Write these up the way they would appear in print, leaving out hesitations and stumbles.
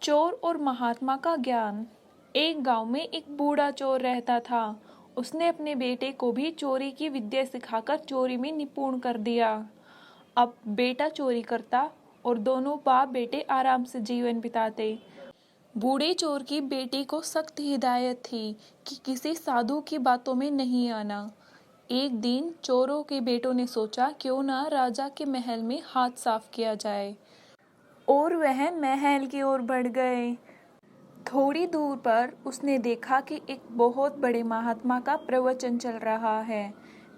चोर और महात्मा का ज्ञान। एक गांव में एक बूढ़ा चोर रहता था। उसने अपने बेटे को भी चोरी की विद्या सिखाकर चोरी में निपुण कर दिया। अब बेटा चोरी करता और दोनों बाप बेटे आराम से जीवन बिताते। बूढ़े चोर की बेटी को सख्त हिदायत थी कि किसी साधु की बातों में नहीं आना। एक दिन चोरों के बेटों ने सोचा क्यों ना राजा के महल में हाथ साफ किया जाए, और वह महल की ओर बढ़ गए। थोड़ी दूर पर उसने देखा कि एक बहुत बड़े महात्मा का प्रवचन चल रहा है।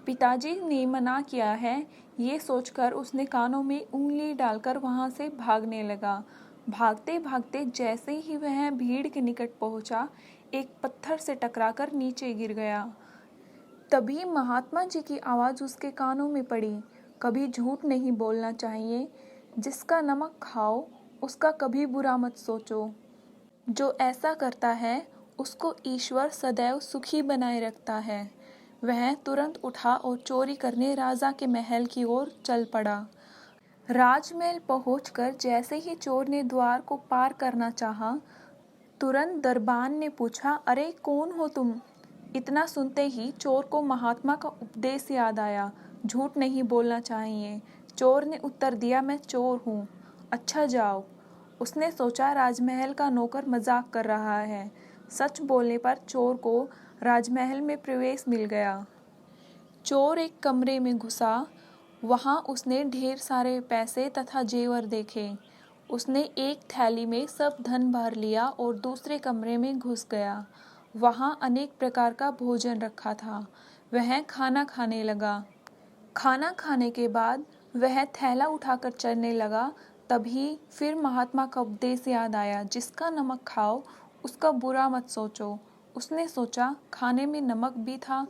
पिताजी ने मना किया है, ये सोचकर उसने कानों में उंगली डालकर वहां से भागने लगा। भागते भागते जैसे ही वह भीड़ के निकट पहुंचा, एक पत्थर से टकराकर नीचे गिर गया। तभी महात्मा जी की आवाज़ उसके कानों में पड़ी, कभी झूठ नहीं बोलना चाहिए, जिसका नमक खाओ उसका कभी बुरा मत सोचो। जो ऐसा करता है उसको ईश्वर सदैव सुखी बनाए रखता है। वह तुरंत उठा और चोरी करने राजा के महल की ओर चल पड़ा। राजमहल पहुंचकर जैसे ही चोर ने द्वार को पार करना चाहा, तुरंत दरबान ने पूछा, अरे कौन हो तुम? इतना सुनते ही चोर को महात्मा का उपदेश याद आया, झूठ नहीं बोलना चाहिए। चोर ने उत्तर दिया, मैं चोर हूँ। अच्छा जाओ। उसने सोचा राजमहल का नौकर मजाक कर रहा है। सच बोलने पर चोर को राजमहल में प्रवेश मिल गया। चोर एक कमरे में घुसा। वहां उसने ढेर सारे पैसे तथा जेवर देखे। उसने एक थैली में सब धन भर लिया और दूसरे कमरे में घुस गया। वहां अनेक प्रकार का भोजन रखा था। वह खाना खाने लगा। खाना खाने के बाद वह थैला उठाकर चलने लगा। तभी फिर महात्मा का उपदेश याद आया, जिसका नमक खाओ उसका बुरा मत सोचो। उसने सोचा खाने में नमक भी था,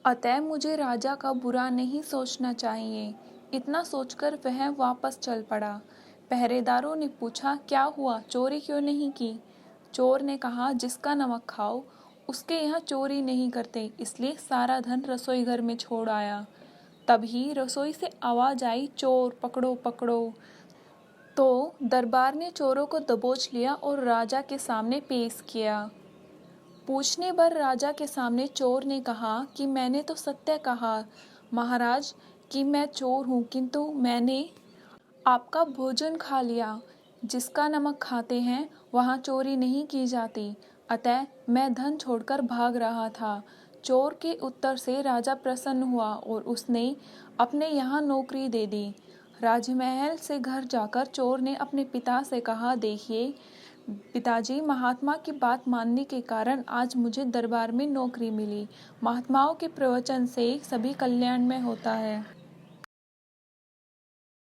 अतः मुझे राजा का बुरा नहीं सोचना चाहिए। इतना सोचकर वह वापस चल पड़ा। पहरेदारों ने पूछा, क्या हुआ, चोरी क्यों नहीं की? चोर ने कहा, जिसका नमक खाओ उसके यहाँ चोरी नहीं करते, इसलिए सारा धन रसोई घर में छोड़ आया। तभी रसोई से आवाज आई, चोर पकड़ो पकड़ो। तो दरबार ने चोरों को दबोच लिया और राजा के सामने पेश किया। पूछने पर राजा के सामने चोर ने कहा कि मैंने तो सत्य कहा महाराज कि मैं चोर हूँ, किंतु मैंने आपका भोजन खा लिया। जिसका नमक खाते हैं वहाँ चोरी नहीं की जाती, अतः मैं धन छोड़कर भाग रहा था। चोर के उत्तर से राजा प्रसन्न हुआ और उसने अपने यहाँ नौकरी दे दी। राजमहल से घर जाकर चोर ने अपने पिता से कहा, देखिए पिताजी, महात्मा की बात मानने के कारण आज मुझे दरबार में नौकरी मिली। महात्माओं के प्रवचन से सभी कल्याण में होता है।